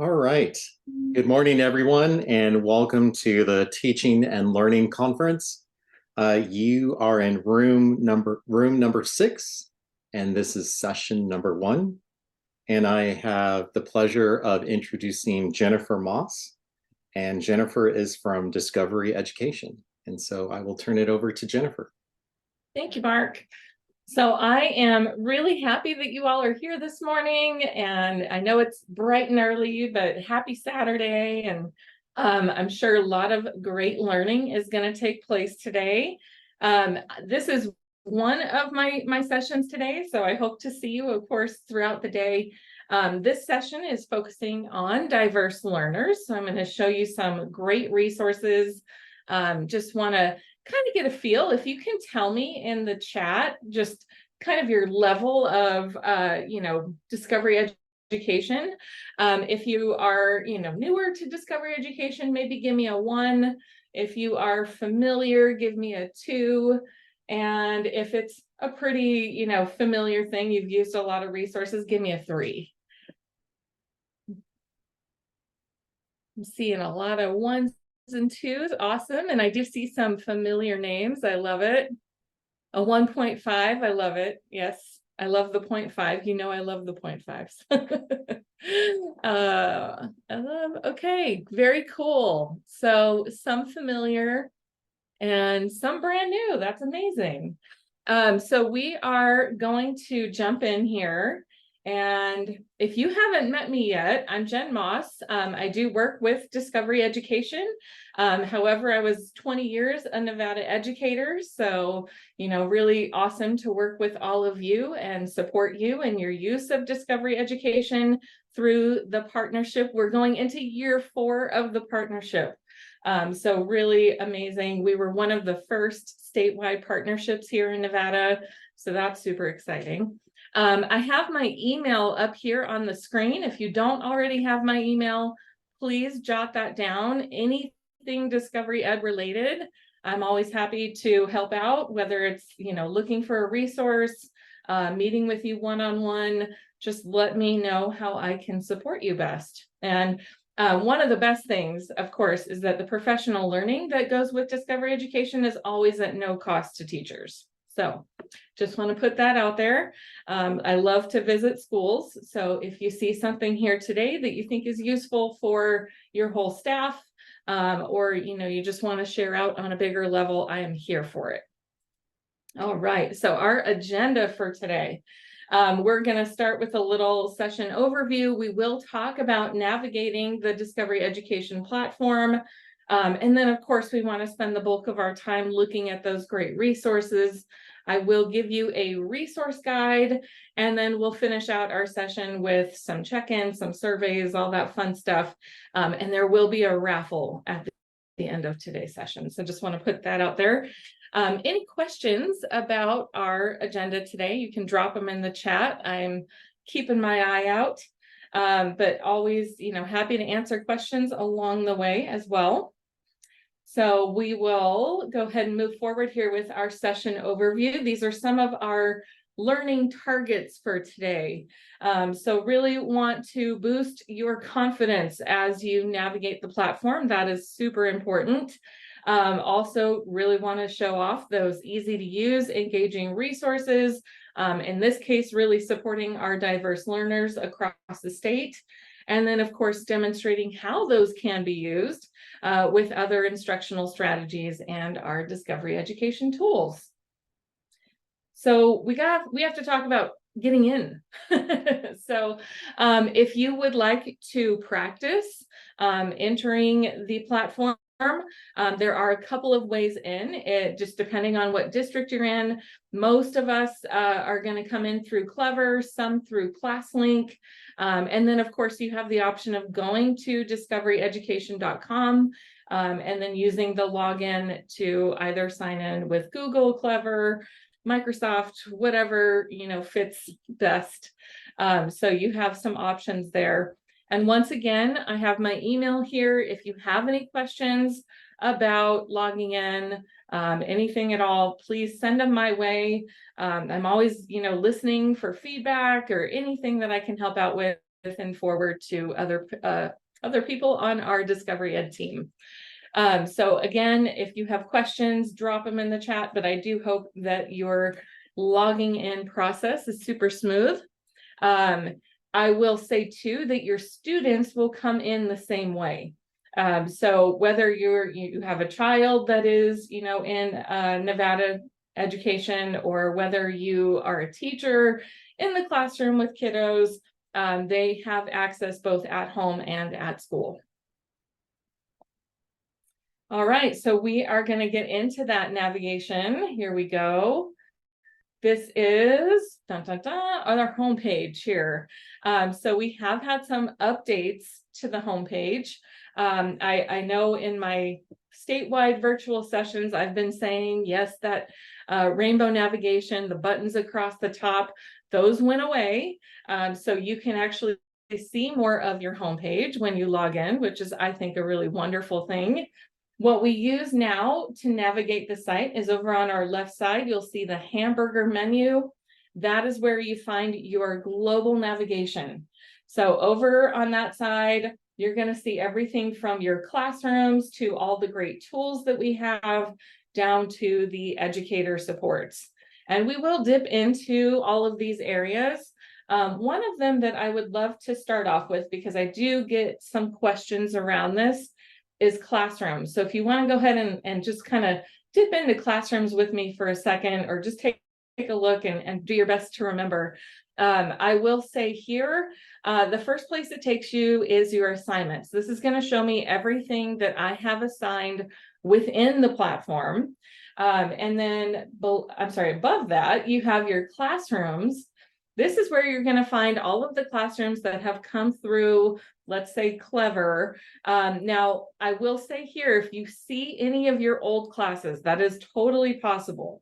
All right. Good morning, everyone, and welcome to the Teaching and Learning Conference. You are in room number 6, and this is session number 1. And I have the pleasure of introducing Jennifer Moss. And Jennifer is from Discovery Education. And so I will turn it over to Jennifer. Thank you, Mark. So I am really happy that you all are here this morning, and I know it's bright and early, but happy Saturday, and I'm sure a lot of great learning is going to take place today. This is one of my sessions today, so I hope to see you, of course, throughout the day. This session is focusing on diverse learners, so I'm going to show you some great resources. Just want to kind of get a feel. If you can tell me in the chat just kind of your level of discovery education. If you are newer to discovery education, maybe give me a 1. If you are familiar, give me a 2. And if it's a pretty familiar thing, you've used a lot of resources, give me a 3. I'm seeing a lot of 1s and 2s. Awesome. And I do see some familiar names. I love it. A 1.5. I love it. Yes. I love the 0.5. I love the 0.5s. Okay. Very cool. So some familiar and some brand new. That's amazing. So we are going to jump in here. And if you haven't met me yet, I'm Jen Moss. I do work with Discovery Education. However, I was 20 years a Nevada educator. So, really awesome to work with all of you and support you in your use of Discovery Education through the partnership. We're going into year 4 of the partnership. So really amazing. We were one of the first statewide partnerships here in Nevada. So that's super exciting. I have my email up here on the screen. If you don't already have my email, please jot that down. Anything Discovery Ed related, I'm always happy to help out, whether it's, looking for a resource, meeting with you one-on-one, just let me know how I can support you best. And one of the best things, of course, is that the professional learning that goes with Discovery Education is always at no cost to teachers. So just want to put that out there. I love to visit schools. So if you see something here today that you think is useful for your whole staff, or you just want to share out on a bigger level, I am here for it. All right. So our agenda for today. We're going to start with a little session overview. We will talk about navigating the Discovery Education platform. And then, of course, we want to spend the bulk of our time looking at those great resources. I will give you a resource guide, and then we'll finish out our session with some check-ins, some surveys, all that fun stuff. And there will be a raffle at the end of today's session. So just want to put that out there. Any questions about our agenda today, you can drop them in the chat. I'm keeping my eye out, but always, happy to answer questions along the way as well. So we will go ahead and move forward here with our session overview. These are some of our learning targets for today. So really want to boost your confidence as you navigate the platform. That is super important. Also really want to show off those easy to use, engaging resources. In this case, really supporting our diverse learners across the state. And then, of course, demonstrating how those can be used with other instructional strategies and our Discovery Education tools. So we have to talk about getting in. So if you would like to practice entering the platform, there are a couple of ways in, just depending on what district you're in. Most of us are going to come in through Clever, some through ClassLink. And then, of course, you have the option of going to discoveryeducation.com and then using the login to either sign in with Google, Clever, Microsoft, whatever fits best. So you have some options there. And once again, I have my email here. If you have any questions about logging in, anything at all, please send them my way. I'm always, listening for feedback or anything that I can help out with. and forward to other people on our Discovery Ed team. So again, if you have questions, drop them in the chat, but I do hope that your logging in process is super smooth. I will say too that your students will come in the same way. So whether you have a child that is, in Nevada education, or whether you are a teacher in the classroom with kiddos, they have access both at home and at school. All right, so we are going to get into that navigation. Here we go. This is on our homepage here. So we have had some updates to the homepage. I know in my statewide virtual sessions, I've been saying, yes, that rainbow navigation, the buttons across the top, those went away. So you can actually see more of your homepage when you log in, which is, I think, a really wonderful thing. What we use now to navigate the site is over on our left side, you'll see the hamburger menu. That is where you find your global navigation. So over on that side, you're going to see everything from your classrooms to all the great tools that we have, down to the educator supports. And we will dip into all of these areas. One of them that I would love to start off with, because I do get some questions around this, is classrooms. So if you want to go ahead and just kind of dip into classrooms with me for a second, or just take a look and do your best to remember. I will say here, the first place it takes you is your assignments. This is going to show me everything that I have assigned within the platform. And then, above that, you have your classrooms. This is where you're going to find all of the classrooms that have come through, let's say, Clever. Now, I will say here, if you see any of your old classes, that is totally possible.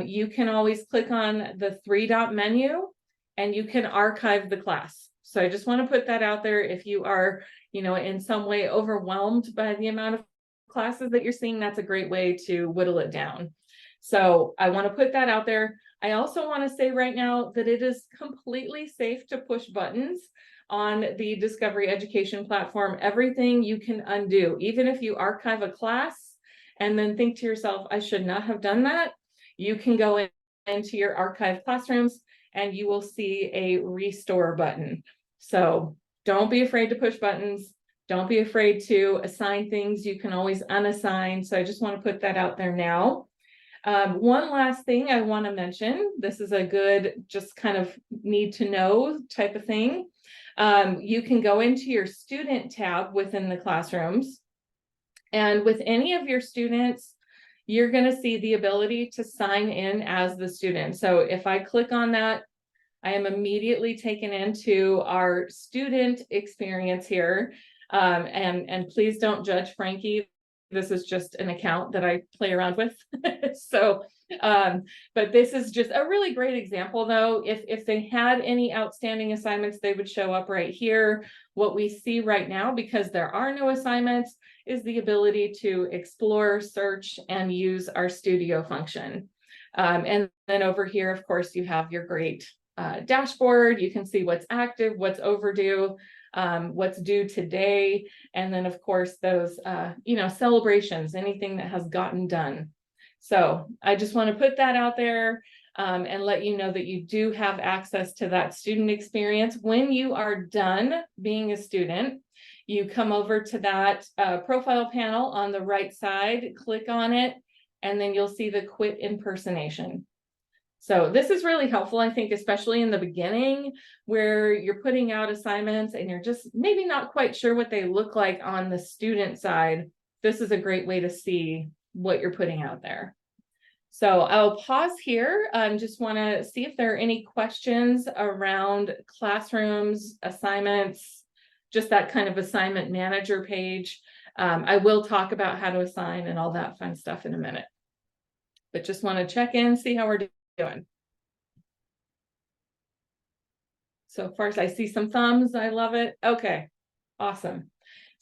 You can always click on the 3-dot menu and you can archive the class. So I just want to put that out there. If you are, in some way overwhelmed by the amount of classes that you're seeing, that's a great way to whittle it down. So I want to put that out there. I also want to say right now that it is completely safe to push buttons on the Discovery Education platform. Everything you can undo, even if you archive a class and then think to yourself, I should not have done that. You can go into your archive classrooms and you will see a restore button. So don't be afraid to push buttons. Don't be afraid to assign things. You can always unassign. So I just want to put that out there now. One last thing I want to mention, this is a good, just kind of need to know type of thing. You can go into your student tab within the classrooms, and with any of your students, you're going to see the ability to sign in as the student. So if I click on that, I am immediately taken into our student experience here. And please don't judge Frankie. This is just an account that I play around with. So, but this is just a really great example though. If they had any outstanding assignments, they would show up right here. What we see right now, because there are no assignments, is the ability to explore, search, and use our studio function. And then over here, of course, you have your great dashboard. You can see what's active, what's overdue, what's due today, and then of course those celebrations, anything that has gotten done. So I just want to put that out there and let you know that you do have access to that student experience. When you are done being a student, you come over to that profile panel on the right side, click on it, and then you'll see the quit impersonation. So this is really helpful, I think, especially in the beginning where you're putting out assignments and you're just maybe not quite sure what they look like on the student side. This is a great way to see what you're putting out there. So I'll pause here. Just want to see if there are any questions around classrooms, assignments, just that kind of assignment manager page. I will talk about how to assign and all that fun stuff in a minute, but just want to check in, see how we're doing. So far as I see some thumbs, I love it. Okay, awesome.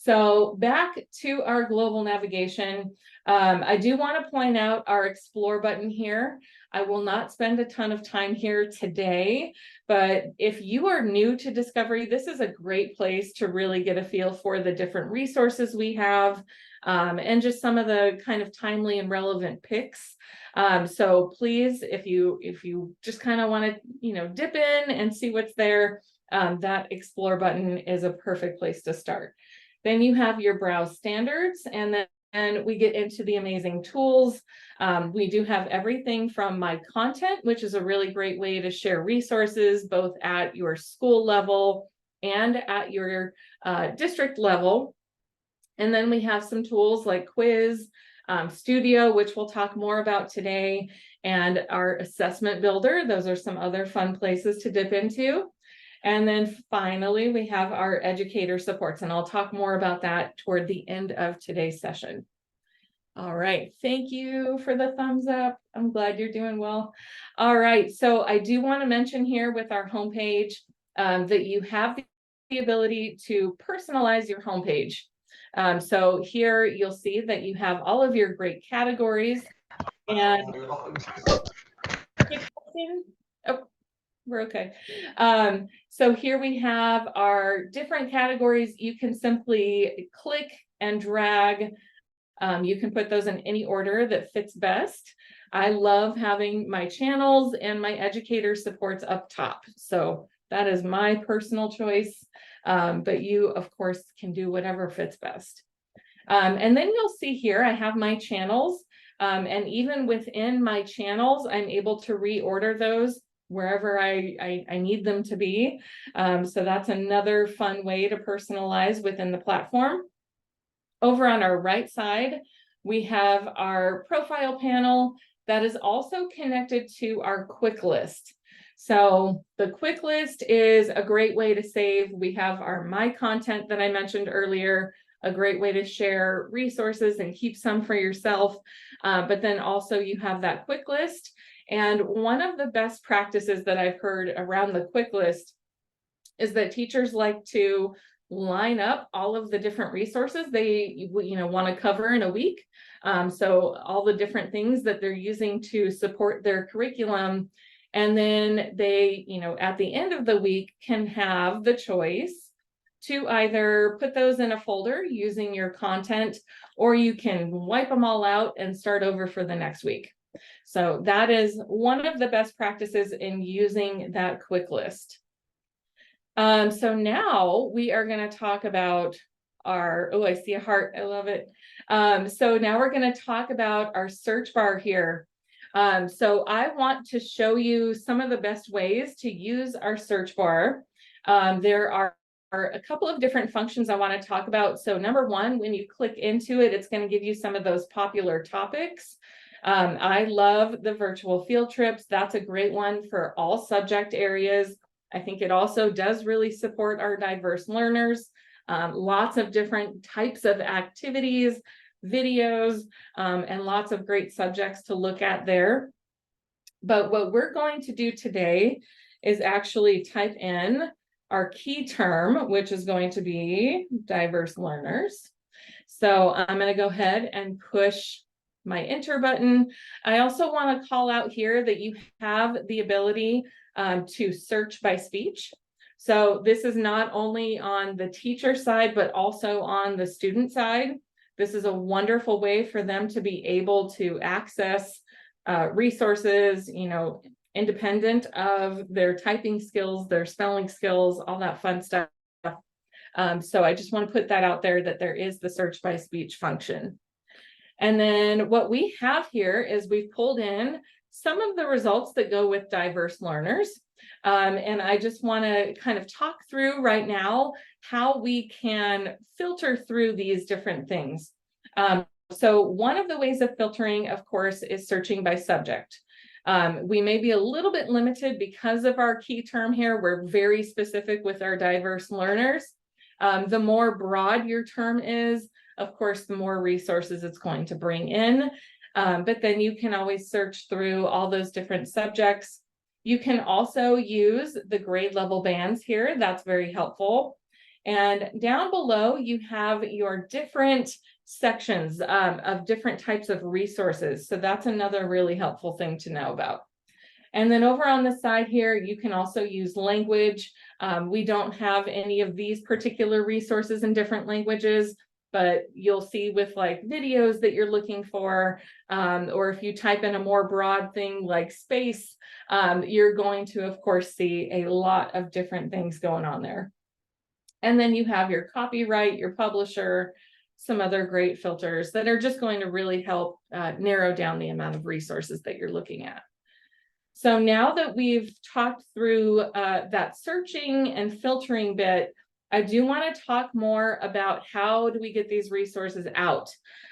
So back to our global navigation, I do want to point out our explore button here. I will not spend a ton of time here today, but if you are new to Discovery, this is a great place to really get a feel for the different resources we have, and just some of the kind of timely and relevant picks. So please, if you just kind of want to, dip in and see what's there, that explore button is a perfect place to start. Then you have your browse standards, and then we get into the amazing tools. We do have everything from My Content, which is a really great way to share resources, both at your school level and at your district level. And then we have some tools like Quiz, Studio, which we'll talk more about today, and our assessment builder. Those are some other fun places to dip into. And then finally, we have our educator supports, and I'll talk more about that toward the end of today's session. All right, thank you for the thumbs up. I'm glad you're doing well. All right, so I do want to mention here with our homepage that you have the ability to personalize your homepage. So here you'll see that you have all of your great categories, and oh, we're okay. So here we have our different categories. You can simply click and drag. You can put those in any order that fits best. I love having my channels and my educator supports up top. So that is my personal choice. But you, of course, can do whatever fits best. And then you'll see here, I have my channels. And even within my channels, I'm able to reorder those wherever I need them to be. So that's another fun way to personalize within the platform. Over on our right side, we have our profile panel that is also connected to our quick list. So the quick list is a great way to save. We have our My Content that I mentioned earlier, a great way to share resources and keep some for yourself. But then also you have that quick list. And one of the best practices that I've heard around the quick list is that teachers like to line up all of the different resources they want to cover in a week. So all the different things that they're using to support their curriculum. And then they, at the end of the week can have the choice to either put those in a folder using your content, or you can wipe them all out and start over for the next week. So that is one of the best practices in using that quick list. So now we are going to talk about our, oh, I see a heart. I love it. So now we're going to talk about our search bar here. So I want to show you some of the best ways to use our search bar. There are a couple of different functions I want to talk about. So number one, when you click into it, it's going to give you some of those popular topics. I love the virtual field trips. That's a great one for all subject areas. I think it also does really support our diverse learners. Lots of different types of activities, videos, and lots of great subjects to look at there. But what we're going to do today is actually type in our key term, which is going to be diverse learners. So I'm going to go ahead and push my enter button. I also want to call out here that you have the ability to search by speech. So this is not only on the teacher side, but also on the student side. This is a wonderful way for them to be able to access resources, independent of their typing skills, their spelling skills, all that fun stuff. So I just want to put that out there, that there is the search by speech function. And then what we have here is we've pulled in some of the results that go with diverse learners. And I just want to kind of talk through right now how we can filter through these different things. So one of the ways of filtering, of course, is searching by subject. We may be a little bit limited because of our key term here. We're very specific with our diverse learners. The more broad your term is, of course, the more resources it's going to bring in. But then you can always search through all those different subjects. You can also use the grade level bands here. That's very helpful. And down below, you have your different sections of different types of resources. So that's another really helpful thing to know about. And then over on the side here, you can also use language. We don't have any of these particular resources in different languages, but you'll see with like videos that you're looking for, or if you type in a more broad thing like space, you're going to, of course, see a lot of different things going on there. And then you have your copyright, your publisher, some other great filters that are just going to really help narrow down the amount of resources that you're looking at. So now that we've talked through that searching and filtering bit, I do want to talk more about how do we get these resources out.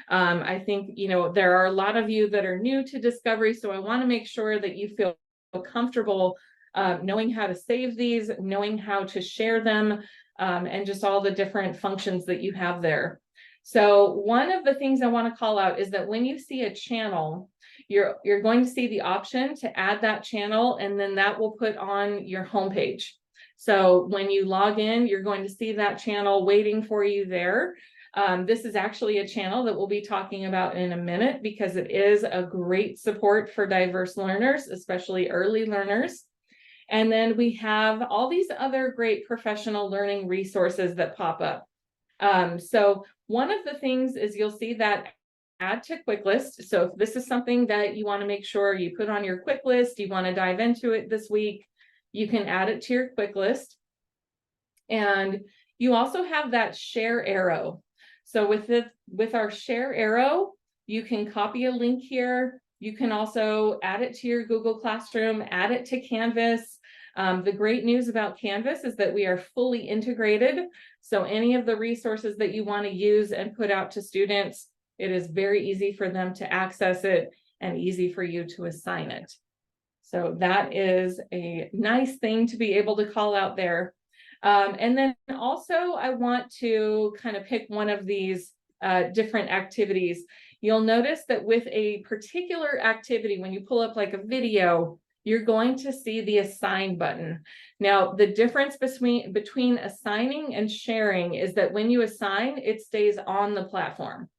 I think, you know, there are a lot of you that are new to Discovery, so I want to make sure that you feel comfortable knowing how to save these, knowing how to share them, and just all the different functions that you have there. So one of the things I want to call out is that when you see a channel, you're going to see the option to add that channel, and then that will put on your homepage. So when you log in, you're going to see that channel waiting for you there. This is actually a channel that we'll be talking about in a minute because it is a great support for diverse learners, especially early learners. And then we have all these other great professional learning resources that pop up. So one of the things is you'll see that add to quick list. So if this is something that you want to make sure you put on your quick list, you want to dive into it this week, you can add it to your quick list. And you also have that share arrow. So with our share arrow, you can copy a link here. You can also add it to your Google Classroom, add it to Canvas. The great news about Canvas is that we are fully integrated. So any of the resources that you want to use and put out to students, it is very easy for them to access it and easy for you to assign it. So that is a nice thing to be able to call out there. And then also I want to kind of pick one of these different activities. You'll notice that with a particular activity, when you pull up like a video, you're going to see the assign button. Now, the difference between assigning and sharing is that when you assign, it stays on the platform.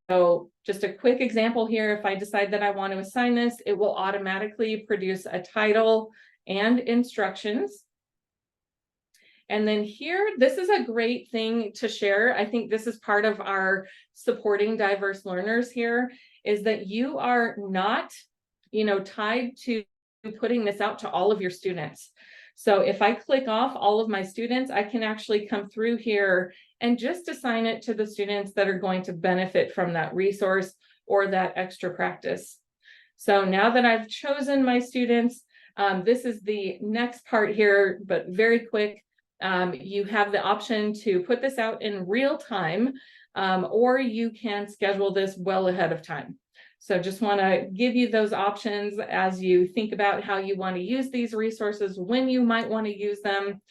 So just a quick example here, if I decide that I want to assign this, it will automatically produce a title and instructions. And then here, this is a great thing to share. I think this is part of our supporting diverse learners here, is that you are not, you know, tied to putting this out to all of your students. So if I click off all of my students, I can actually come through here and just assign it to the students that are going to benefit from that resource or that extra practice. So now that I've chosen my students, this is the next part here, but very quick. You have the option to put this out in real time, or you can schedule this well ahead of time. So just want to give you those options as you think about how you want to use these resources, when you might want to use them.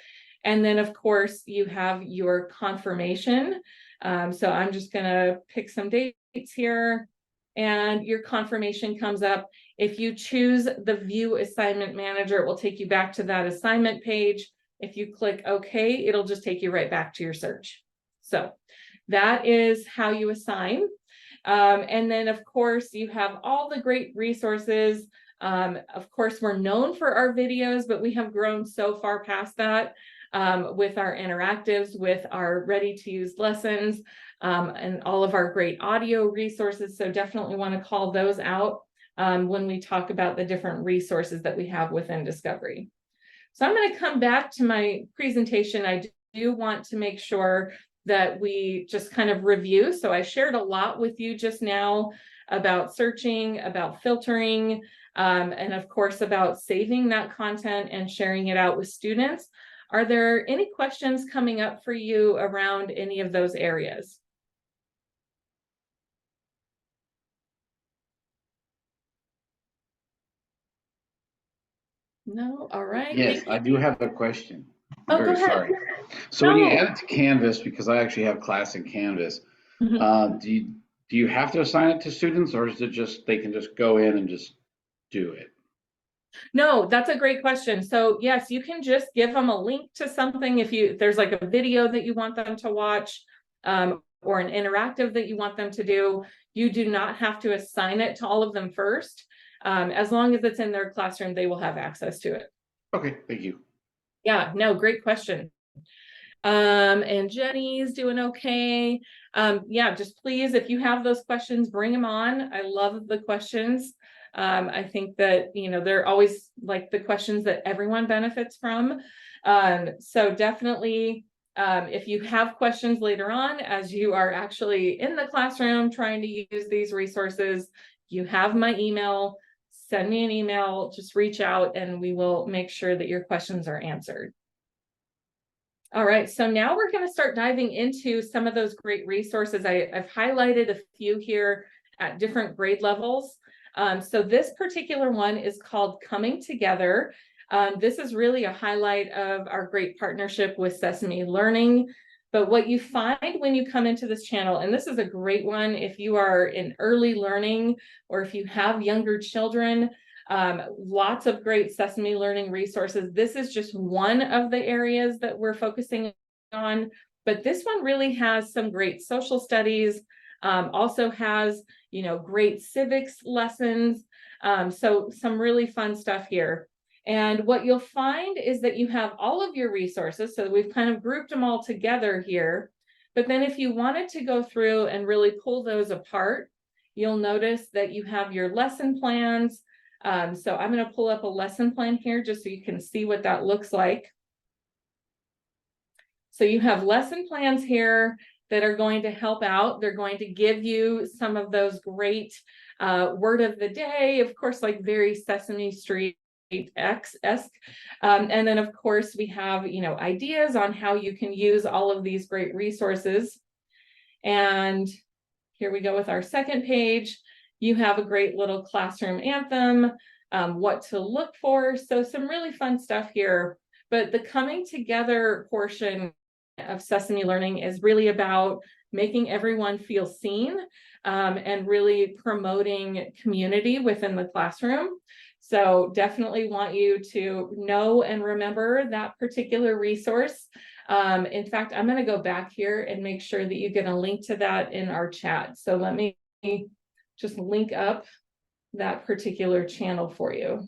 And then, of course, you have your confirmation. So I'm just going to pick some dates here, and your confirmation comes up. If you choose the View Assignment Manager, it will take you back to that assignment page. If you click OK, it'll just take you right back to your search. So that is how you assign. And then, of course, you have all the great resources. Of course, we're known for our videos, but we have grown so far past that with our interactives, with our ready-to-use lessons, and all of our great audio resources. So definitely want to call those out when we talk about the different resources that we have within Discovery. So I'm going to come back to my presentation. I do want to make sure that we just kind of review. So I shared a lot with you just now about searching, about filtering, and of course about saving that content and sharing it out with students. Are there any questions coming up for you around any of those areas? No? All right. Yes, I do have a question. Oh, I'm go very ahead. sorry. So when you No. add it to Canvas, because I actually have class in Canvas, Mhm. do you have to assign it to students, or is it just they can just go in and just do it? No, that's a great question. So yes, you can just give them a link to something if there's like a video that you want them to watch, or an interactive that you want them to do. You do not have to assign it to all of them first. As long as it's in their classroom, they will have access to it. Okay, thank you. Yeah, no, great question. And Jenny's doing okay. Yeah, just please, if you have those questions, bring them on. I love the questions. I think that, they're always like the questions that everyone benefits from. So definitely, if you have questions later on, as you are actually in the classroom trying to use these resources, you have my email. Send me an email, just reach out and we will make sure that your questions are answered. All right, so now we're going to start diving into some of those great resources. I've highlighted a few here at different grade levels. So this particular one is called Coming Together. This is really a highlight of our great partnership with Sesame Learning. But what you find when you come into this channel, and this is a great one if you are in early learning or if you have younger children, lots of great Sesame Learning resources. This is just one of the areas that we're focusing on, but this one really has some great social studies, also has, great civics lessons. So some really fun stuff here. And what you'll find is that you have all of your resources. So we've kind of grouped them all together here. But then if you wanted to go through and really pull those apart, you'll notice that you have your lesson plans. So I'm going to pull up a lesson plan here just so you can see what that looks like. So you have lesson plans here that are going to help out. They're going to give you some of those great word of the day, of course, like very Sesame Street esque. And then of course we have, ideas on how you can use all of these great resources. And here we go with our second page. You have a great little classroom anthem, what to look for. So some really fun stuff here. But the coming together portion of Sesame Learning is really about making everyone feel seen, and really promoting community within the classroom. So definitely want you to know and remember that particular resource. In fact, I'm going to go back here and make sure that you get a link to that in our chat. So let me just link up that particular channel for you.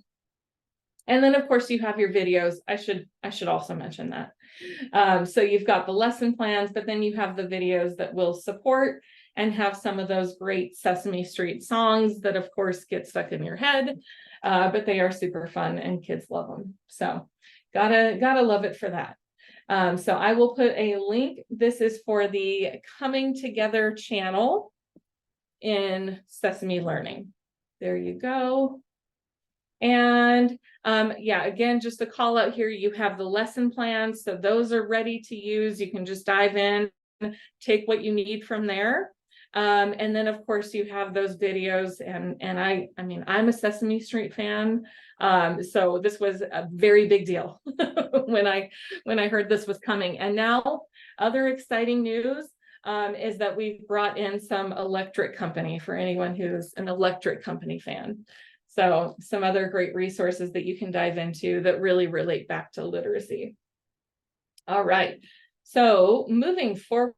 And then of course you have your videos. I should also mention that. So you've got the lesson plans, but then you have the videos that will support and have some of those great Sesame Street songs that of course get stuck in your head, but they are super fun and kids love them. So gotta love it for that. So I will put a link. This is for the Coming Together channel in Sesame Learning. There you go. And yeah, again, just a call out here, you have the lesson plans. So those are ready to use. You can just dive in, take what you need from there. And then of course you have those videos and I mean, I'm a Sesame Street fan. So this was a very big deal when I heard this was coming. And now other exciting news is that we've brought in some electric company for anyone who's an electric company fan. So some other great resources that you can dive into that really relate back to literacy. All right, so moving forward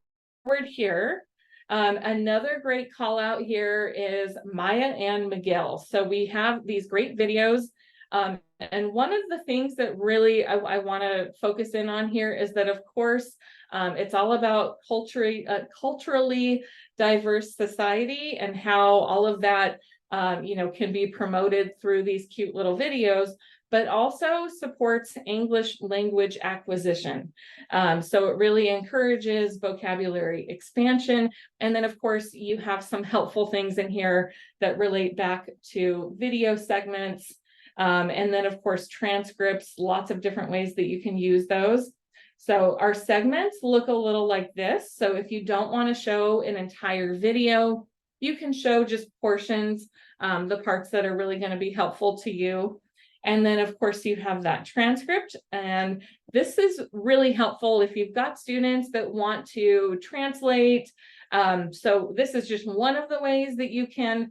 here, another great call out here is Maya and Miguel. So we have these great videos. And one of the things that really I want to focus in on here is that, of course, it's all about culturally diverse society and how all of that can be promoted through these cute little videos, but also supports English language acquisition. So it really encourages vocabulary expansion. And then, of course, you have some helpful things in here that relate back to video segments. And then, of course, transcripts, lots of different ways that you can use those. So our segments look a little like this. So if you don't want to show an entire video, you can show just portions, the parts that are really going to be helpful to you. And then, of course, you have that transcript. And this is really helpful if you've got students that want to translate. So this is just one of the ways that you can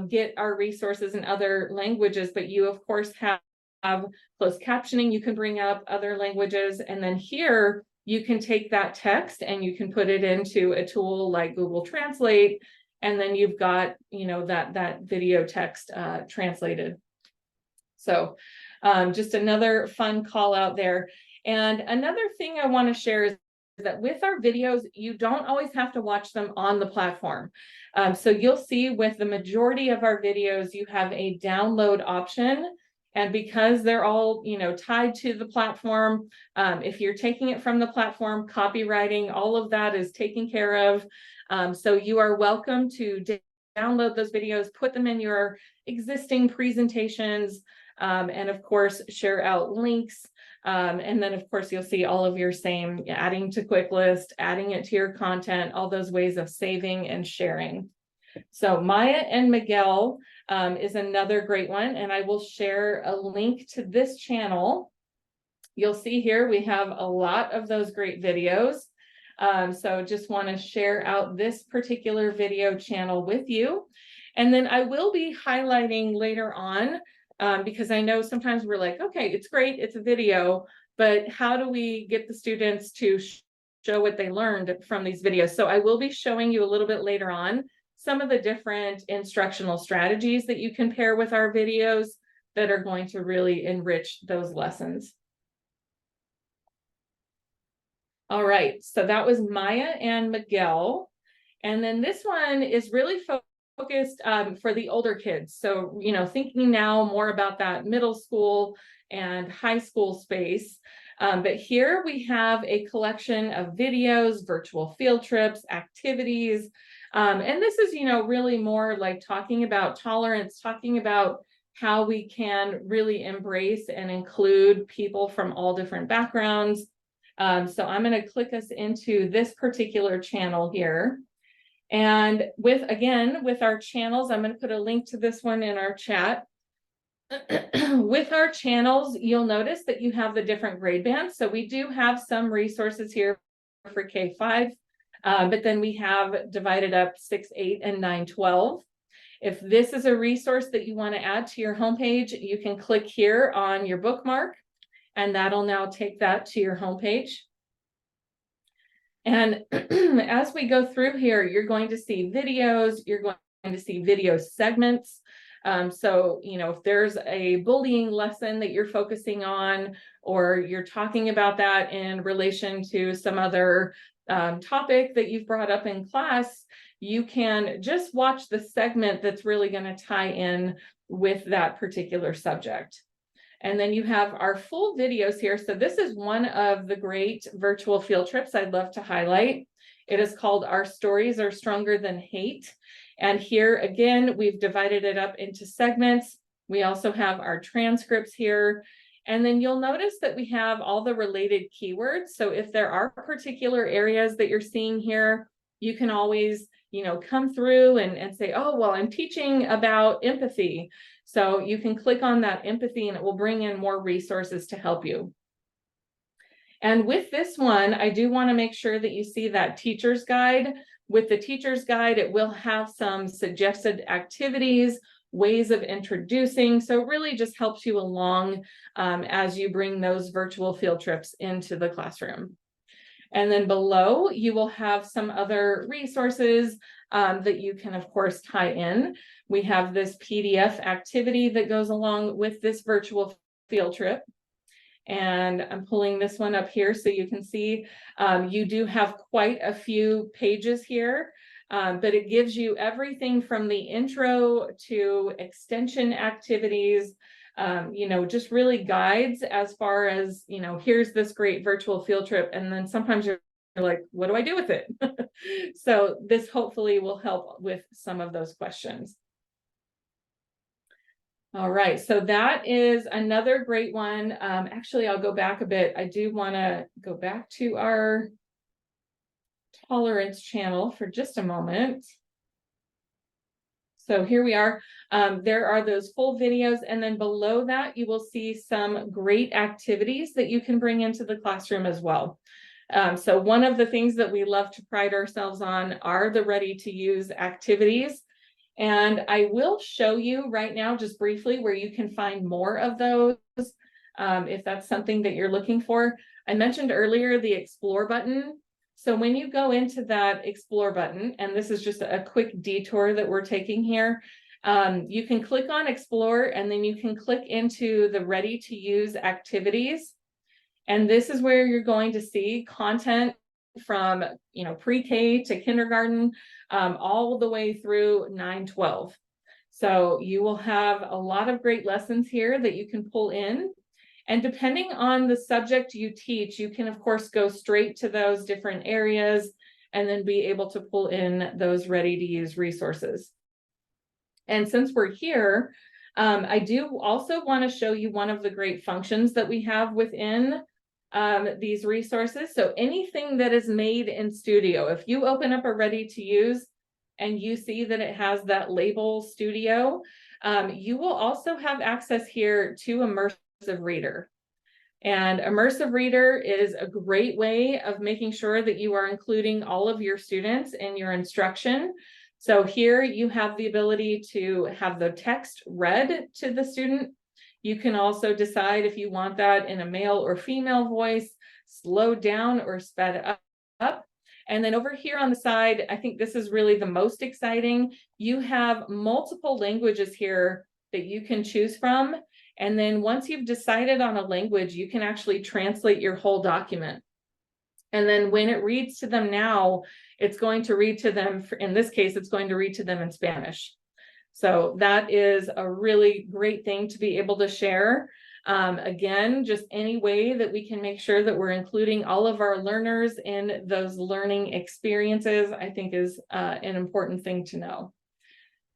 get our resources in other languages, but you, of course, have closed captioning, you can bring up other languages. And then here, you can take that text and you can put it into a tool like Google Translate. And then you've got, that video text translated. So just another fun call out there. And another thing I want to share is that with our videos, you don't always have to watch them on the platform. So you'll see with the majority of our videos, you have a download option. And because they're all, tied to the platform, if you're taking it from the platform, copywriting, all of that is taken care of. So you are welcome to download those videos, put them in your existing presentations, and of course, share out links. And then, of course, you'll see all of your same adding to quick list, adding it to your content, all those ways of saving and sharing. So Maya and Miguel is another great one, and I will share a link to this channel. You'll see here we have a lot of those great videos. So just want to share out this particular video channel with you. And then I will be highlighting later on, because I know sometimes we're like, okay, it's great, it's a video, but how do we get the students to show what they learned from these videos? So I will be showing you a little bit later on some of the different instructional strategies that you can pair with our videos that are going to really enrich those lessons. All right, so that was Maya and Miguel. And then this one is really focused for the older kids. So, thinking now more about that middle school and high school space. But here we have a collection of videos, virtual field trips, activities. And this is, really more like talking about tolerance, talking about how we can really embrace and include people from all different backgrounds. So I'm going to click us into this particular channel here. And with our channels, I'm going to put a link to this one in our chat. With our channels, you'll notice that you have the different grade bands. So we do have some resources here for K-5, but then we have divided up 6, 8, and 9, 12. If this is a resource that you want to add to your homepage, you can click here on your bookmark, and that'll now take that to your homepage. And as we go through here, you're going to see videos, you're going to see video segments. So, if there's a bullying lesson that you're focusing on, or you're talking about that in relation to some other topic that you've brought up in class, you can just watch the segment that's really going to tie in with that particular subject. And then you have our full videos here. So this is one of the great virtual field trips I'd love to highlight. It is called Our Stories Are Stronger Than Hate. And here again, we've divided it up into segments. We also have our transcripts here. And then you'll notice that we have all the related keywords. So if there are particular areas that you're seeing here, you can always, come through and say, oh, well, I'm teaching about empathy. So you can click on that empathy and it will bring in more resources to help you. And with this one, I do want to make sure that you see that teacher's guide. With the teacher's guide, it will have some suggested activities, ways of introducing. So it really just helps you along as you bring those virtual field trips into the classroom. And then below, you will have some other resources that you can, of course, tie in. We have this PDF activity that goes along with this virtual field trip. And I'm pulling this one up here so you can see you do have quite a few pages here, but it gives you everything from the intro to extension activities, just really guides as far as, here's this great virtual field trip. And then sometimes you're like, what do I do with it? So this hopefully will help with some of those questions. All right, so that is another great one. Actually, I'll go back a bit. I do want to go back to our tolerance channel for just a moment. So here we are. There are those full videos, and then below that, you will see some great activities that you can bring into the classroom as well. So one of the things that we love to pride ourselves on are the ready-to-use activities. And I will show you right now, just briefly, where you can find more of those. if that's something that you're looking for. I mentioned earlier the Explore button. So when you go into that Explore button, and this is just a quick detour that we're taking here, you can click on Explore, and then you can click into the Ready to Use activities. And this is where you're going to see content from, pre-K to kindergarten, all the way through 9-12. So you will have a lot of great lessons here that you can pull in. And depending on the subject you teach, you can, of course, go straight to those different areas and then be able to pull in those ready-to-use resources. And since we're here, I do also want to show you one of the great functions that we have within these resources. So anything that is made in Studio, if you open up a ready-to-use and you see that it has that label Studio, you will also have access here to Immersive Reader. And Immersive Reader is a great way of making sure that you are including all of your students in your instruction. So here you have the ability to have the text read to the student. You can also decide if you want that in a male or female voice, slowed down or sped up. And then over here on the side, I think this is really the most exciting. You have multiple languages here that you can choose from. And then once you've decided on a language, you can actually translate your whole document. And then when it reads to them now, it's going to read to them, in this case, it's going to read to them in Spanish. So that is a really great thing to be able to share. Again, just any way that we can make sure that we're including all of our learners in those learning experiences, I think is an important thing to know.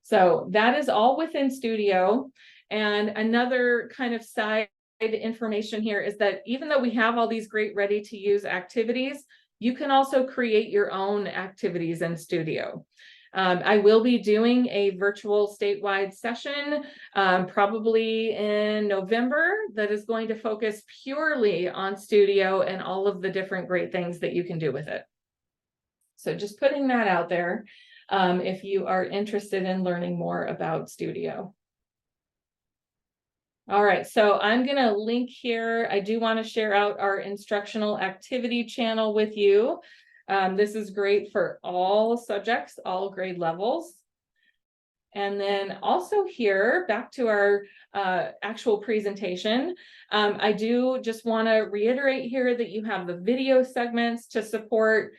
So that is all within Studio. And another kind of side information here is that even though we have all these great ready-to-use activities, you can also create your own activities in Studio. I will be doing a virtual statewide session probably in November that is going to focus purely on Studio and all of the different great things that you can do with it. So just putting that out there if you are interested in learning more about Studio. All right, so I'm going to link here. I do want to share out our instructional activity channel with you. This is great for all subjects, all grade levels. And then also here, back to our actual presentation, I do just want to reiterate here that you have the video segments to support.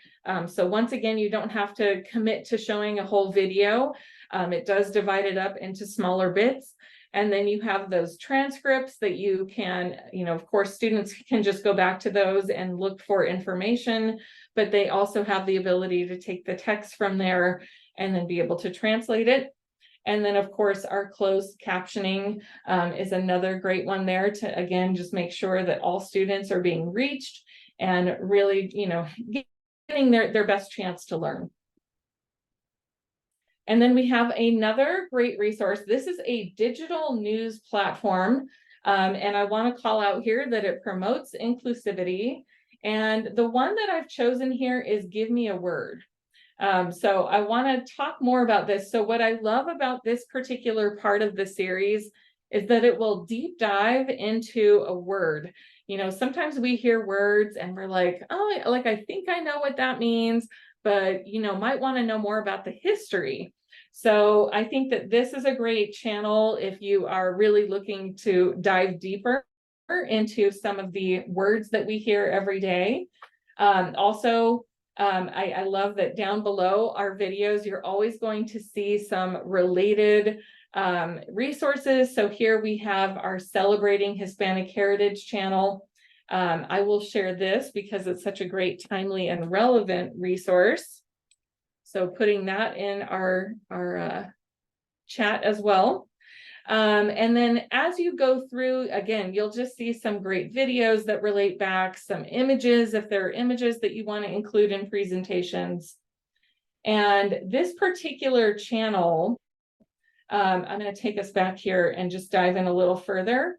So once again, you don't have to commit to showing a whole video. It does divide it up into smaller bits. And then you have those transcripts that you can, of course, students can just go back to those and look for information, but they also have the ability to take the text from there and then be able to translate it. And then, of course, our closed captioning is another great one there to, again, just make sure that all students are being reached and really, getting their best chance to learn. And then we have another great resource. This is a digital news platform. And I want to call out here that it promotes inclusivity. And the one that I've chosen here is Give Me a Word. So I want to talk more about this. So what I love about this particular part of the series is that it will deep dive into a word. Sometimes we hear words and we're like, oh, I think I know what that means, but, might want to know more about the history. So I think that this is a great channel if you are really looking to dive deeper into some of the words that we hear every day. Also, I love that down below our videos, you're always going to see some related resources. So here we have our Celebrating Hispanic Heritage channel. I will share this because it's such a great, timely, and relevant resource. So putting that in our chat as well. And then as you go through, again, you'll just see some great videos that relate back, some images, if there are images that you want to include in presentations. And this particular channel, I'm going to take us back here and just dive in a little further.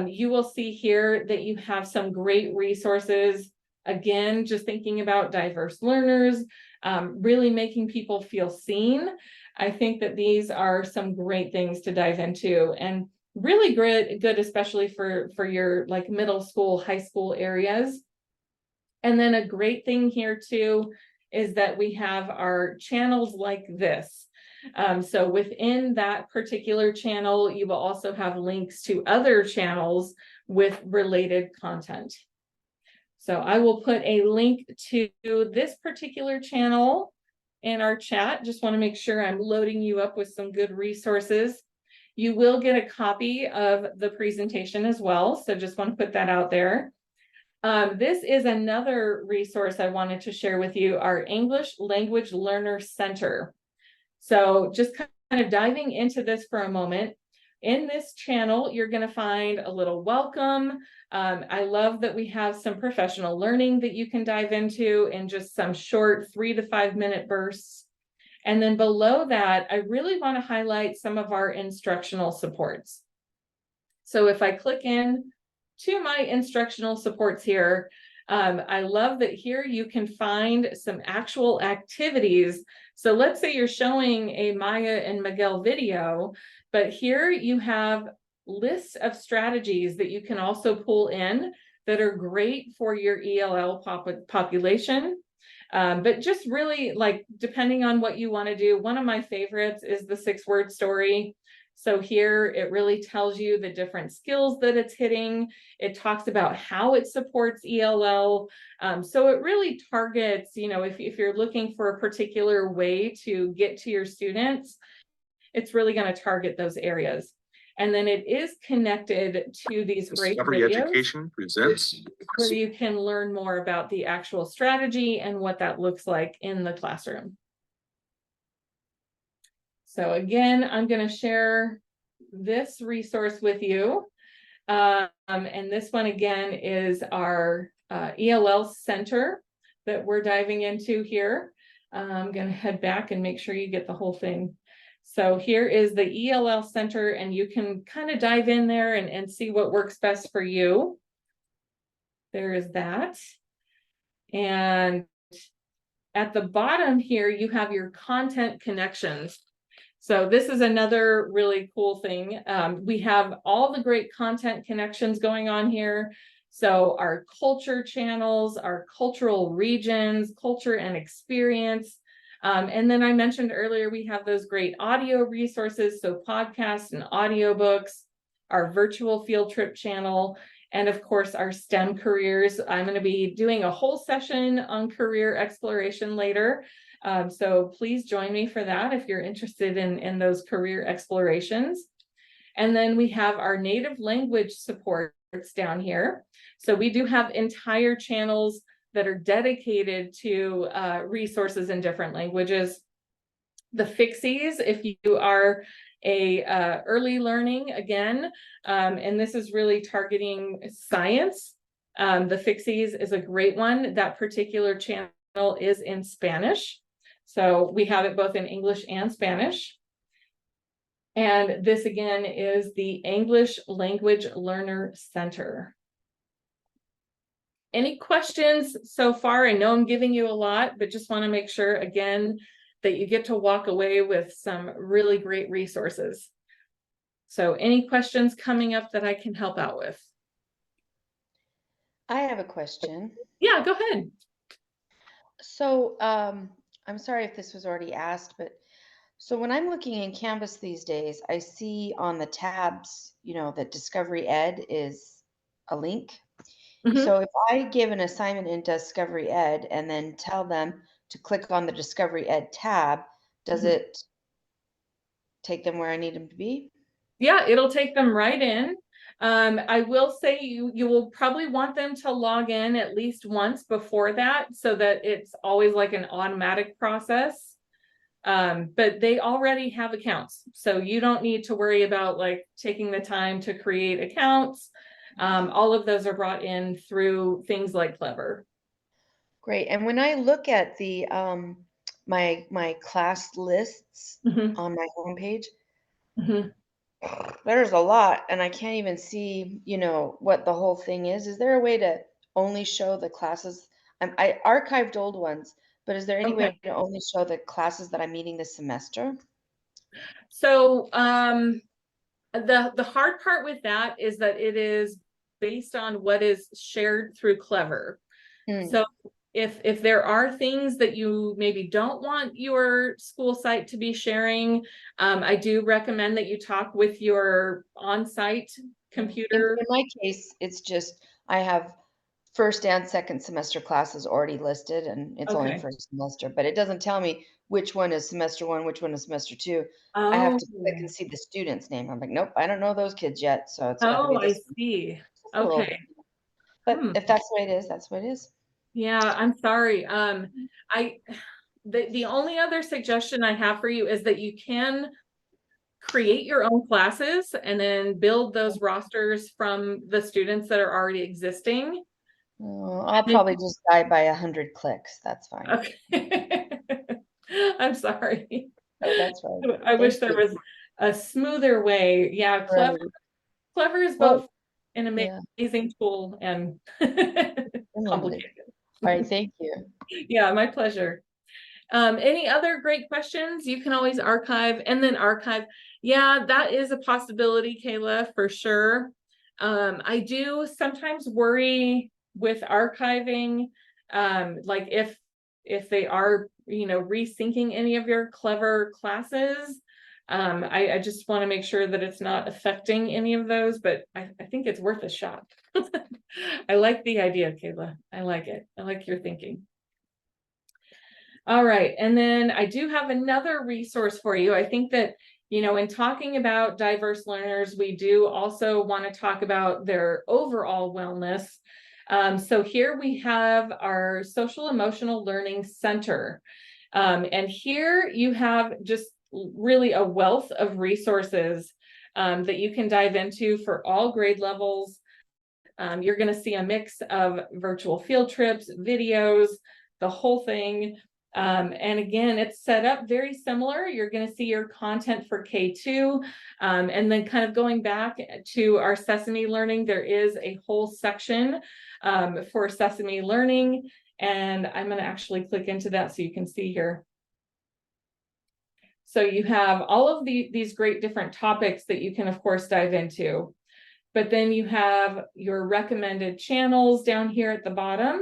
You will see here that you have some great resources. Again, just thinking about diverse learners, really making people feel seen. I think that these are some great things to dive into. And really good, especially for your like middle school, high school areas. And then a great thing here too is that we have our channels like this. So within that particular channel, you will also have links to other channels with related content. So I will put a link to this particular channel in our chat. Just want to make sure I'm loading you up with some good resources. You will get a copy of the presentation as well. So just want to put that out there. This is another resource I wanted to share with you, our English Language Learner Center. So just kind of diving into this for a moment. In this channel, you're going to find a little welcome. I love that we have some professional learning that you can dive into in just some short 3 to 5 minute bursts. And then below that, I really want to highlight some of our instructional supports. So if I click in to my instructional supports here, I love that here you can find some actual activities. So let's say you're showing a Maya and Miguel video, but here you have lists of strategies that you can also pull in that are great for your ELL population. But just really like depending on what you want to do, one of my favorites is the 6-word story. So here it really tells you the different skills that it's hitting. It talks about how it supports ELL. So it really targets, you know, if you're looking for a particular way to get to your students, it's really going to target those areas. And then it is connected to these great Discovery videos Education presents where you can learn more about the actual strategy and what that looks like in the classroom. So again, I'm going to share this resource with you. And this one again is our ELL Center that we're diving into here. I'm going to head back and make sure you get the whole thing. So here is the ELL Center, and you can kind of dive in there and see what works best for you. There is that. And at the bottom here, you have your content connections. So this is another really cool thing. We have all the great content connections going on here. So our culture channels, our cultural regions, culture and experience. And then I mentioned earlier, we have those great audio resources. So podcasts and audiobooks, our virtual field trip channel, and of course, our STEM careers. I'm going to be doing a whole session on career exploration later. So please join me for that if you're interested in those career explorations. And then we have our native language supports down here. So we do have entire channels that are dedicated to resources in different languages. The Fixies, if you are a early learning again, and this is really targeting science. The Fixies is a great one. That particular channel is in Spanish. So we have it both in English and Spanish. And this again is the English Language Learner Center. Any questions so far? I know I'm giving you a lot, but just want to make sure again that you get to walk away with some really great resources. So any questions coming up that I can help out with? I have a question. Yeah, go ahead. So I'm sorry if this was already asked, but so when I'm looking in Canvas these days, I see on the tabs, you know, that Discovery Ed is a link. So if I give an assignment in Discovery Ed and then tell them to click on the Discovery Ed tab, does it take them where I need them to be? Yeah, it'll take them right in. I will say you will probably want them to log in at least once before that so that it's always like an automatic process. But they already have accounts, so you don't need to worry about like taking the time to create accounts. All of those are brought in through things like Clever. Great. And when I look at the my class lists on my homepage, there's a lot, and I can't even see, you know, what the whole thing is. Is there a way to only show the classes? I archived old ones, but is there any way to only show the classes that I'm meeting this semester? So The hard part with that is that it is based on what is shared through Clever. Hmm. So if there are things that you maybe don't want your school site to be sharing, I do recommend that you talk with your on-site computer. In my case, it's just I have first and second semester classes already listed, and it's only Okay. first semester, but it doesn't tell me which one is semester one, which one is semester two. I have Oh, to click and see the student's name. I'm like, nope, I don't know those kids yet, so it's got to oh, be I this one. see. Just a little bit. Okay. But if that's the way it is, that's the way it is. Yeah, I'm sorry. The only other suggestion I have for you is that you can create your own classes and then build those rosters from the students that are already existing. I'll probably just die by 100 clicks. That's fine. Okay. I'm sorry. Oh, that's fine. I wish Thank there you. was a smoother way. Yeah, Right. Clever is Well, both an yeah, amazing tool and limited. complicated. All right, thank you. Yeah, my pleasure. Any other great questions? You can always archive and then archive. Yeah, that is a possibility, Kayla, for sure. I do sometimes worry with archiving, like if they are, resyncing any of your Clever classes. I just want to make sure that it's not affecting any of those, but I think it's worth a shot. I like the idea, Kayla. I like it. I like your thinking. All right, and then I do have another resource for you. I think that, in talking about diverse learners, we do also want to talk about their overall wellness. So here we have our Social Emotional Learning Center. And here you have just really a wealth of resources that you can dive into for all grade levels. You're going to see a mix of virtual field trips, videos, the whole thing. And again, it's set up very similar. You're going to see your content for K2. And then kind of going back to our Sesame Learning, there is a whole section for Sesame Learning. And I'm going to actually click into that so you can see here. So you have all of these great different topics that you can, of course, dive into. But then you have your recommended channels down here at the bottom.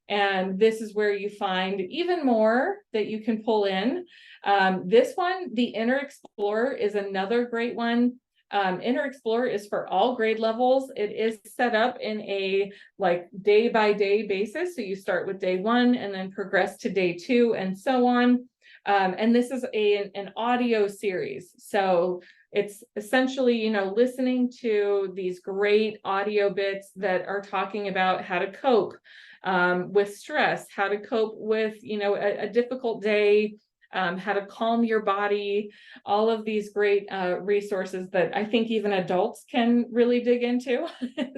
And this is where you find even more that you can pull in. This one, the Inner Explorer, is another great one. Inner Explorer is for all grade levels. It is set up in a day by day basis. So you start with day 1 and then progress to day 2 and so on. And this is an audio series. So it's essentially, listening to these great audio bits that are talking about how to cope with stress, how to cope with, a difficult day, how to calm your body, all of these great resources that I think even adults can really dig into.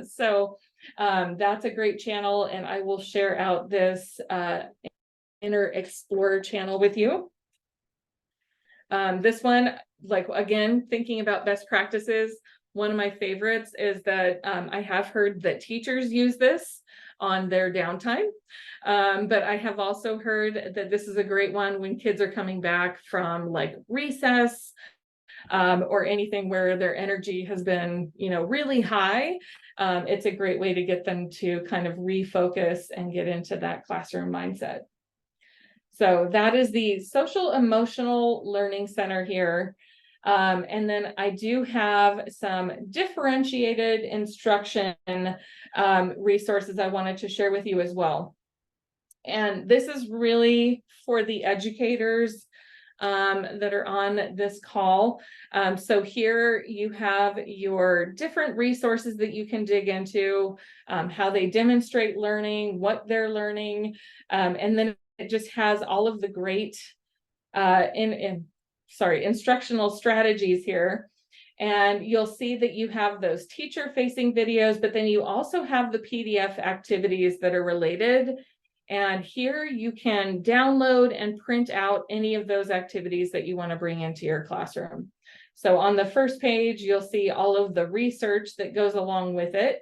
So that's a great channel, and I will share out this Inner Explorer channel with you. This one, again, thinking about best practices, one of my favorites is that I have heard that teachers use this on their downtime. But I have also heard that this is a great one when kids are coming back from recess or anything where their energy has been, really high. It's a great way to get them to kind of refocus and get into that classroom mindset. So that is the Social Emotional Learning Center here. And then I do have some differentiated instruction resources I wanted to share with you as well. And this is really for the educators that are on this call. So here you have your different resources that you can dig into, how they demonstrate learning, what they're learning, and then it just has all of the great instructional strategies here. And you'll see that you have those teacher-facing videos, but then you also have the PDF activities that are related. And here you can download and print out any of those activities that you want to bring into your classroom. So on the first page, you'll see all of the research that goes along with it.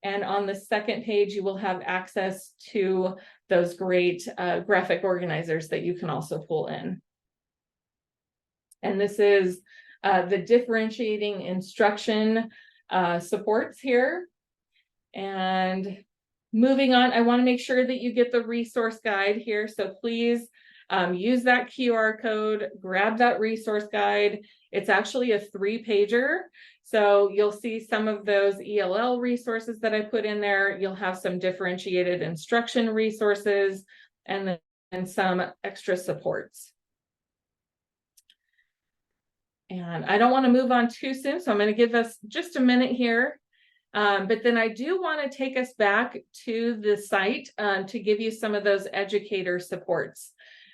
And on the second page, you will have access to those great graphic organizers that you can also pull in. And this is the differentiating instruction supports here. And moving on, I want to make sure that you get the resource guide here. So please use that QR code, grab that resource guide. It's actually a 3-pager. So you'll see some of those ELL resources that I put in there. You'll have some differentiated instruction resources and then some extra supports. And I don't want to move on too soon, so I'm going to give us just a minute here. But then I do want to take us back to the site to give you some of those educator supports.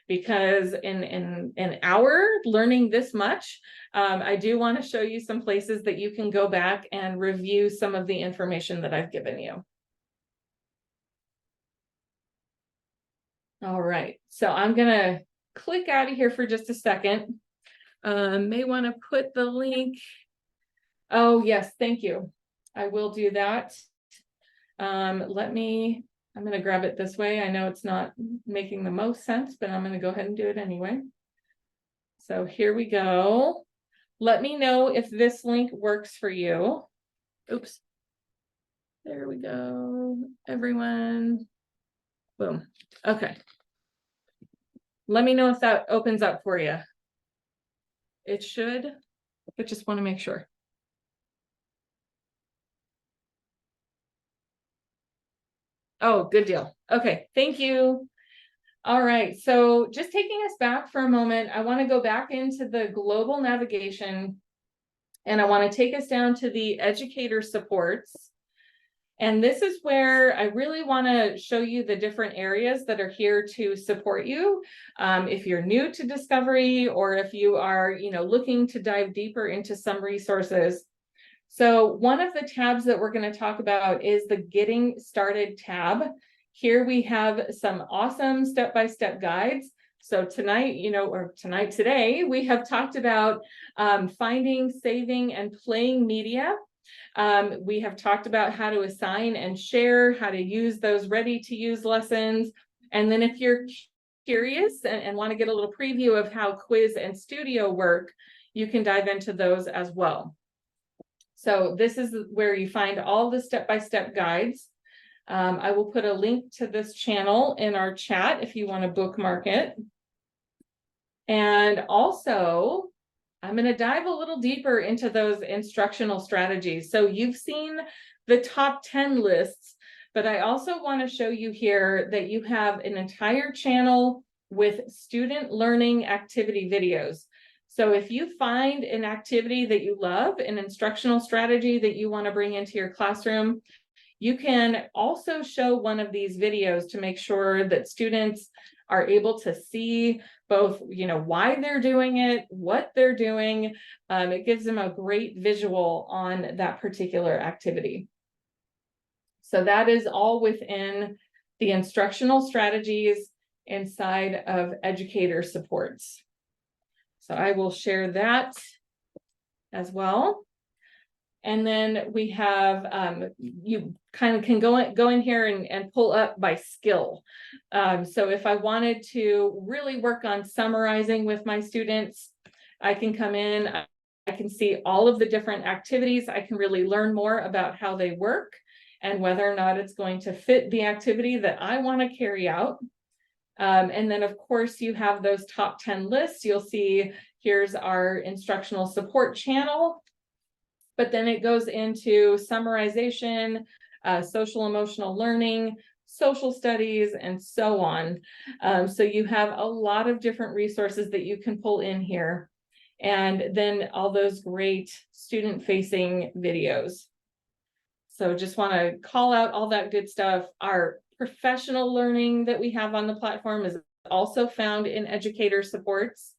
Because in an hour learning this much, I do want to show you some places that you can go back and review some of the information that I've given you. All right, so I'm gonna click out of here for just a second. May want to put the link. Oh yes, thank you. I will do that. I'm going to grab it this way. I know it's not making the most sense, but I'm going to go ahead and do it anyway. So here we go. Let me know if this link works for you. Oops. There we go. Everyone. Boom. Okay. Let me know if that opens up for you. It should, but just want to make sure. Oh, good deal. Okay, thank you. All right, so just taking us back for a moment, I want to go back into the global navigation and I want to take us down to the educator supports. And this is where I really want to show you the different areas that are here to support you. If you're new to Discovery or if you are, looking to dive deeper into some resources. So one of the tabs that we're going to talk about is the Getting Started tab. Here we have some awesome step-by-step guides. So tonight, today, we have talked about finding, saving, and playing media. We have talked about how to assign and share, how to use those ready-to-use lessons. And then if you're curious and want to get a little preview of how quiz and studio work, you can dive into those as well. So this is where you find all the step-by-step guides. I will put a link to this channel in our chat if you want to bookmark it. And also, I'm going to dive a little deeper into those instructional strategies. So you've seen the top 10 lists, but I also want to show you here that you have an entire channel with student learning activity videos. So if you find an activity that you love, an instructional strategy that you want to bring into your classroom, you can also show one of these videos to make sure that students are able to see both, why they're doing it, what they're doing. It gives them a great visual on that particular activity. So that is all within the instructional strategies inside of educator supports. So I will share that as well. And then we have, you kind of can go in here and pull up by skill. So if I wanted to really work on summarizing with my students, I can come in, I can see all of the different activities. I can really learn more about how they work and whether or not it's going to fit the activity that I want to carry out. And then, of course, you have those top 10 lists. You'll see here's our instructional support channel. But then it goes into summarization, social emotional learning, social studies, and so on. So you have a lot of different resources that you can pull in here. And then all those great student-facing videos. So just want to call out all that good stuff. Our professional learning that we have on the platform is also found in educator supports.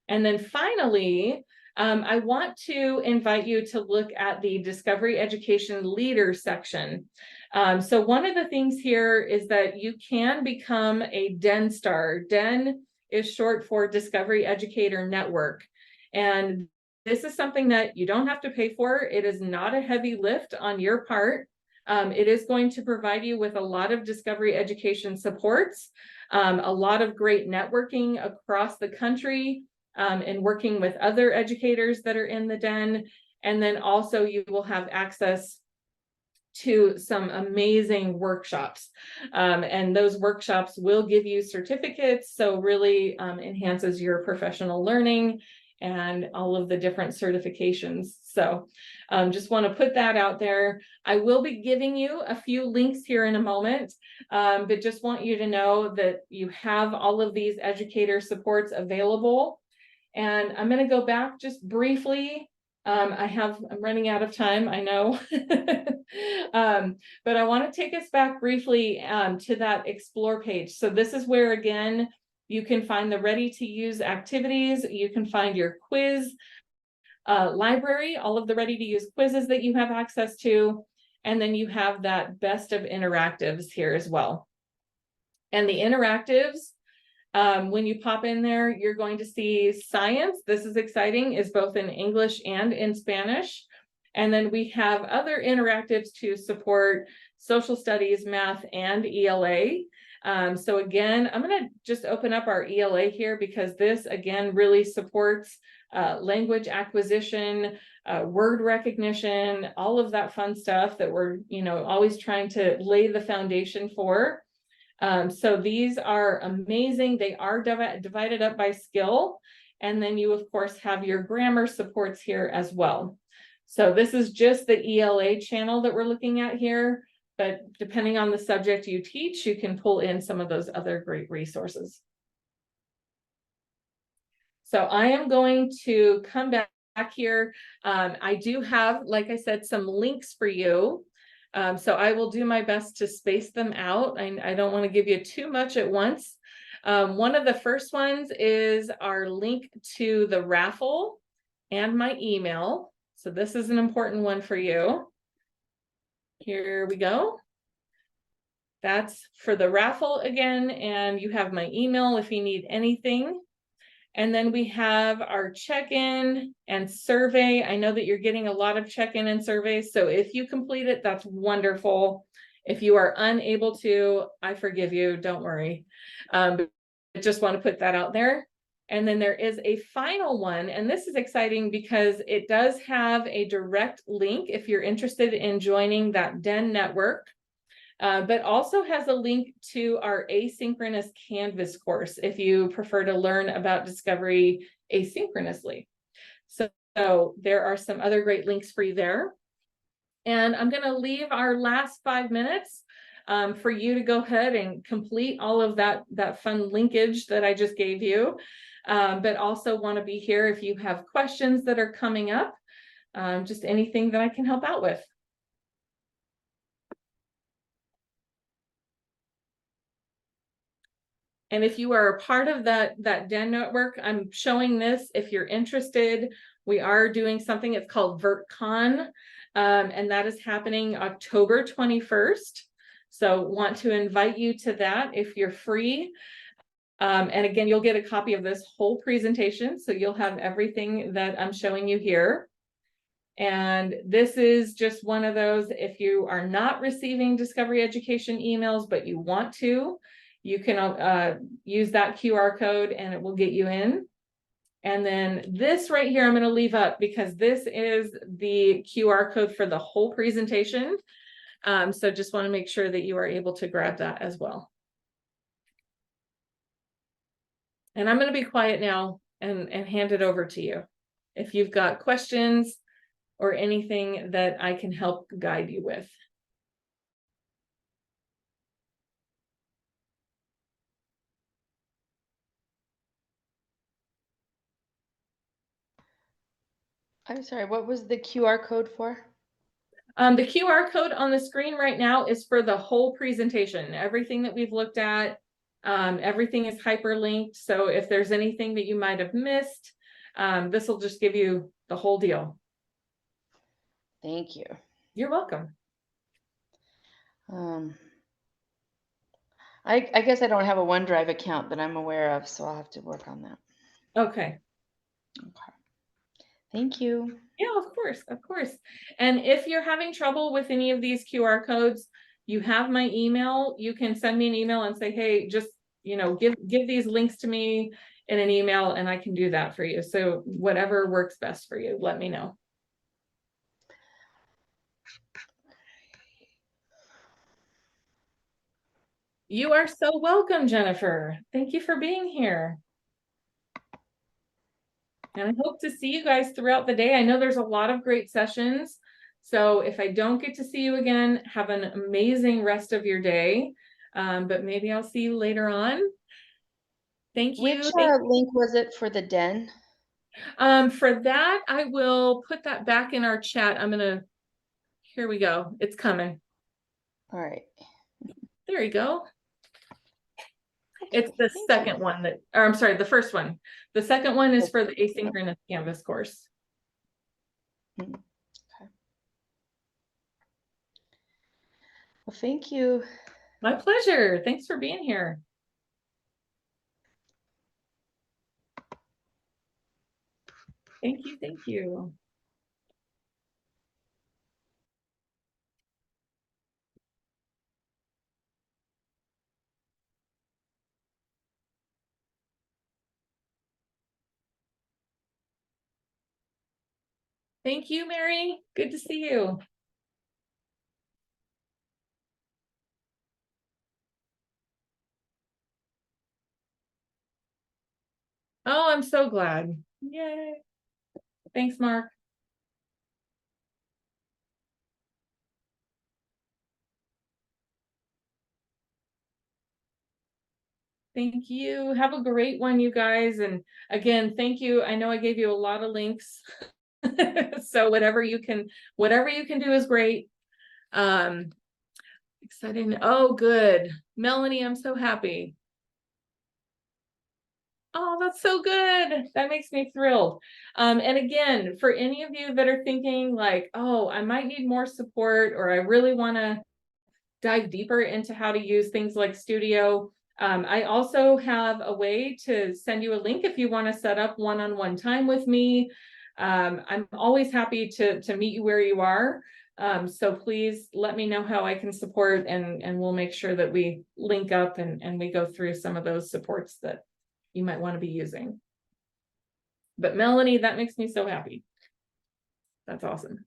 And then finally, I want to invite you to look at the Discovery Education Leaders section. So one of the things here is that you can become a DEN star. DEN is short for Discovery Educator Network. And this is something that you don't have to pay for. It is not a heavy lift on your part. It is going to provide you with a lot of Discovery education supports, a lot of great networking across the country, and working with other educators that are in the den. And then also you will have access to some amazing workshops. And those workshops will give you certificates, so really enhances your professional learning and all of the different certifications. So just want to put that out there. I will be giving you a few links here in a moment, but just want you to know that you have all of these educator supports available. And I'm going to go back just briefly. I'm running out of time, I know. But I want to take us back briefly to that explore page. So this is where, again, you can find the ready to use activities. You can find your quiz library, all of the ready to use quizzes that you have access to. And then you have that best of interactives here as well. And the interactives, when you pop in there, you're going to see science. This is exciting, is both in English and in Spanish. And then we have other interactives to support social studies, math, and ELA. So again, I'm going to just open up our ELA here because this again really supports language acquisition, word recognition, all of that fun stuff that we're always trying to lay the foundation for. So these are amazing. They are divided up by skill. And then you, of course, have your grammar supports here as well. So this is just the ELA channel that we're looking at here. But depending on the subject you teach, you can pull in some of those other great resources. So I am going to come back here. I do have, like I said, some links for you. So I will do my best to space them out. I don't want to give you too much at once. One of the first ones is our link to the raffle and my email. So this is an important one for you. Here we go. That's for the raffle again, and you have my email if you need anything. And then we have our check-in and survey. I know that you're getting a lot of check-in and surveys, so if you complete it, that's wonderful. If you are unable to, I forgive you, don't worry. But I just want to put that out there. And then there is a final one, and this is exciting because it does have a direct link if you're interested in joining that DEN network. But also has a link to our asynchronous Canvas course if you prefer to learn about discovery asynchronously. So there are some other great links for you there. And I'm going to leave our last 5 minutes for you to go ahead and complete all of that fun linkage that I just gave you. But also want to be here if you have questions that are coming up, just anything that I can help out with. And if you are a part of that DEN network, I'm showing this. If you're interested, we are doing something. It's called VertCon, and that is happening October 21st. So want to invite you to that if you're free. And again, you'll get a copy of this whole presentation. So you'll have everything that I'm showing you here. And this is just one of those, if you are not receiving Discovery Education emails, but you want to, you can use that QR code and it will get you in. And then this right here, I'm going to leave up because this is the QR code for the whole presentation. So just want to make sure that you are able to grab that as well. And I'm going to be quiet now and hand it over to you. If you've got questions or anything that I can help guide you with. I'm sorry, what was the QR code for? The QR code on the screen right now is for the whole presentation. Everything that we've looked at, everything is hyperlinked. So if there's anything that you might have missed, this will just give you the whole deal. Thank you. You're welcome. I guess I don't have a OneDrive account that I'm aware of, so I'll have to work on that. Okay. Okay. Thank you. Yeah, of course, of course. And if you're having trouble with any of these QR codes, you have my email. You can send me an email and say, hey, just, give these links to me. in an email and I can do that for you. So whatever works best for you, let me know. You are so welcome, Jennifer. Thank you for being here. And I hope to see you guys throughout the day. I know there's a lot of great sessions. So if I don't get to see you again, have an amazing rest of your day. But maybe I'll see you later on. Thank you. Which link was it for the den? For that, I will put that back in our chat. Here we go. It's coming. All right. There you go. It's the second one or I'm sorry, the first one. The second one is for the asynchronous Canvas course. Okay. Well, thank you. My pleasure. Thanks for being here. Thank you. Thank you. Thank you, Mary. Good to see you. Oh, I'm so glad. Yay. Thanks, Mark. Thank you. Have a great one, you guys. And again, thank you. I know I gave you a lot of links. So whatever you can do is great. Exciting. Oh, good. Melanie, I'm so happy. Oh, that's so good. That makes me thrilled. And again, for any of you that are thinking like, oh, I might need more support, or I really want to dive deeper into how to use things like Studio, I also have a way to send you a link if you want to set up one-on-one time with me. I'm always happy to meet you where you are. So please let me know how I can support, and we'll make sure that we link up and we go through some of those supports that you might want to be using. But Melanie, that makes me so happy. That's awesome.